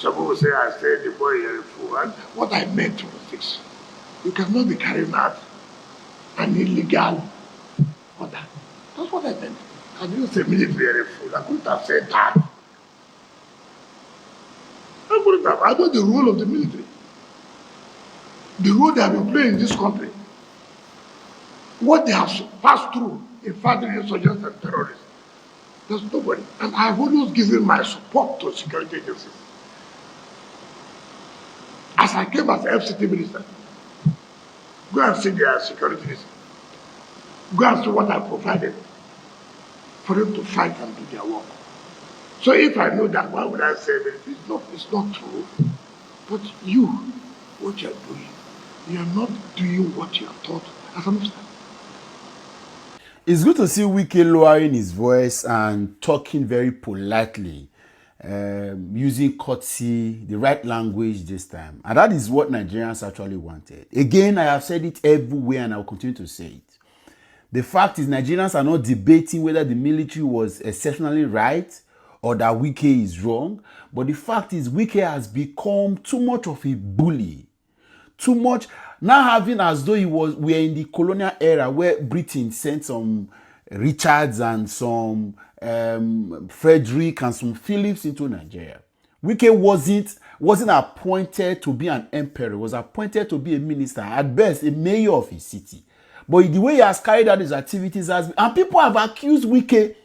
Some people say I said the boy is a fool. And what I meant was this. You cannot be carrying out an illegal order. That's what I meant. I didn't say military is a fool. I couldn't have said that. I couldn't have. I know the role of the military. The role they have been playing in this country. What they have passed through in fighting insurgents and terrorists. There's nobody. And I've always given my support to security agencies. As I came as FCT minister, go and see their security agencies. Go and see what I provided for them to fight and do their work. So if I know that, why would I say that? It's not true. But you, what you're doing, you're not doing what you're taught as a minister. It's good to see Wike lowering his voice and talking very politely, using courtesy, the right language this time. And that is what Nigerians actually wanted. Again, I have said it everywhere and I will continue to say it. The fact is Nigerians are not debating whether the military was exceptionally right or that Wike is wrong. But the fact is Wike has become too much of a bully. Too much. Now having as though we are in the colonial era where Britain sent some Richards and some Frederick and some Phillips into Nigeria. Wike wasn't appointed to be an emperor, was appointed to be a minister, at best a mayor of his city. But the way he has carried out his activities and people have accused Wike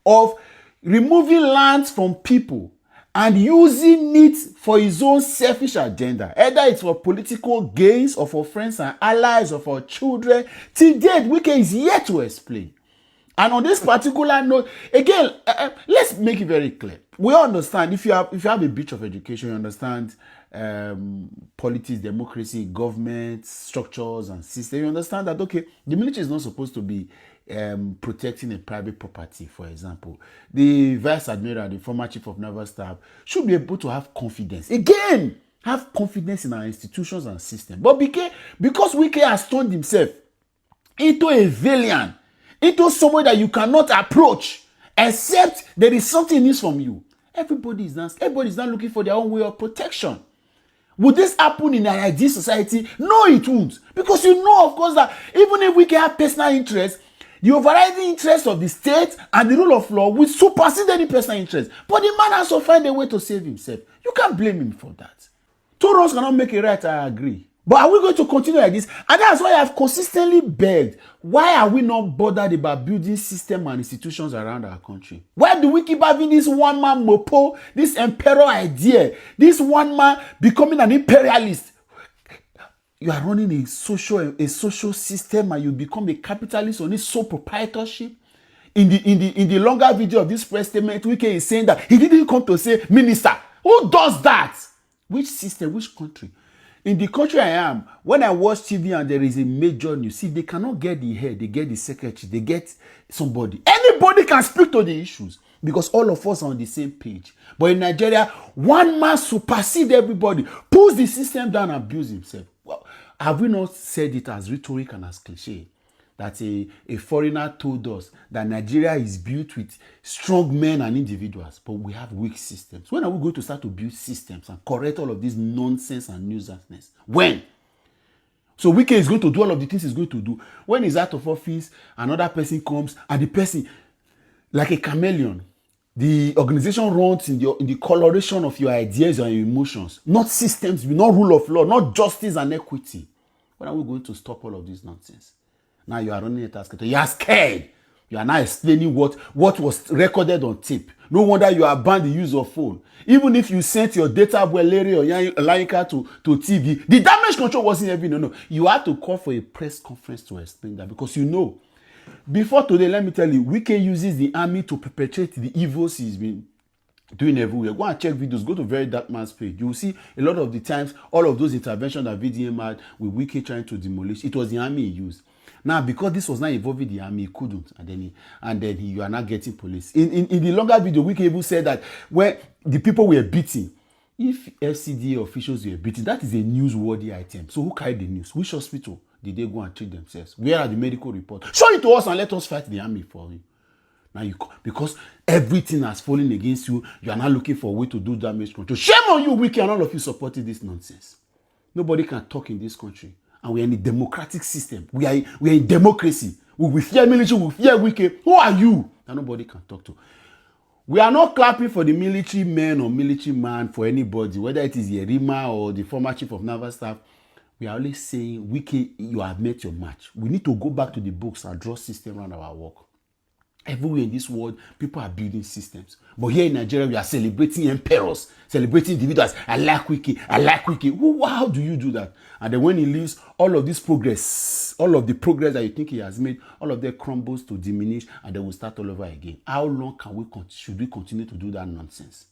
of removing lands from people and using it for his own selfish agenda. Either it's for political gains or for friends and allies or for children. Till date, Wike is yet to explain. And on this particular note, again, let's make it very clear. We understand, if you have a bit of education, you understand politics, democracy, government, structures and systems. You understand that, okay, the military is not supposed to be protecting a private property, for example. The Vice Admiral, the former Chief of Naval Staff, should be able to have confidence. Again, have confidence in our institutions and systems. But because Wike has turned himself into a villain, into somebody that you cannot approach, except there is something in this from you. Everybody is not looking for their own way of protection. Would this happen in an ideal society? No, it won't. Because you know, of course, that even if we can have personal interest, the overriding interest of the state and the rule of law will supersede any personal interest. But the man has to find a way to save himself. You can't blame him for that. Two wrongs cannot make a right, I agree. But are we going to continue like this? And that's why I have consistently begged. Why are we not bothered about building systems and institutions around our country? Why do we keep having this one-man mopo, this emperor idea, this one man becoming an imperialist? You are running a social system and you become a capitalist on this sole proprietorship. In the longer video of this press statement, Wike is saying that he didn't come to say minister. Who does that? Which system? Which country? In the country I am, when I watch TV and there is a major news, see, they cannot get the head, they get the secretary, they get somebody. Anybody can speak to the issues because all of us are on the same page. But in Nigeria, one man supersedes everybody, pulls the system down and abuses himself. Well, have we not said it as rhetoric and as cliche? That a foreigner told us that Nigeria is built with strong men and individuals, but we have weak systems. When are we going to start to build systems and correct all of this nonsense and nuisanceness? When? So Wike is going to do all of the things he's going to do. When he's out of office, another person comes, and the person, like a chameleon, the organization runs in the coloration of your ideas and your emotions, not systems, not rule of law, not justice and equity. When are we going to stop all of this nonsense? Now you are running a task. You are scared. You are now explaining what was recorded on tape. No wonder you have banned the use of phone. Even if you sent your data boy Larry or Laika to TV, the damage control wasn't heavy. No. You had to call for a press conference to explain that because you know. Before today, let me tell you, Wike uses the army to perpetrate the evils he's been doing everywhere. Go and check videos. Go to Very Dark Man's page. You will see a lot of the times, all of those interventions that VDM had with Wike trying to demolish, it was the army he used. Now, because this was not involving the army, he couldn't, and then you are not getting police. In the longer video, Wike even said that where the people were beaten, if FCDA officials were beaten, that is a newsworthy item. So who carried the news? Which hospital did they go and treat themselves? Where are the medical reports? Show it to us and let us fight the army for you. Now because everything has fallen against you, you are now looking for a way to do damage control. Shame on you, Wike, and all of you supporting this nonsense. Nobody can talk in this country. And we are in a democratic system. We are in democracy. We fear military, we fear Wike. Who are you? And nobody can talk to. We are not clapping for the military men or military man for anybody, whether it is Yerima or the former chief of naval staff. We are only saying, Wike, you have met your match. We need to go back to the books and draw system around our work. Everywhere in this world, people are building systems. But here in Nigeria, we are celebrating emperors, celebrating individuals. I like Wike, I like Wike. How do you do that? And then when he leaves, all of this progress, all of the progress that you think he has made, all of that crumbles to diminish, and then we'll start all over again. How long should we continue to do that nonsense?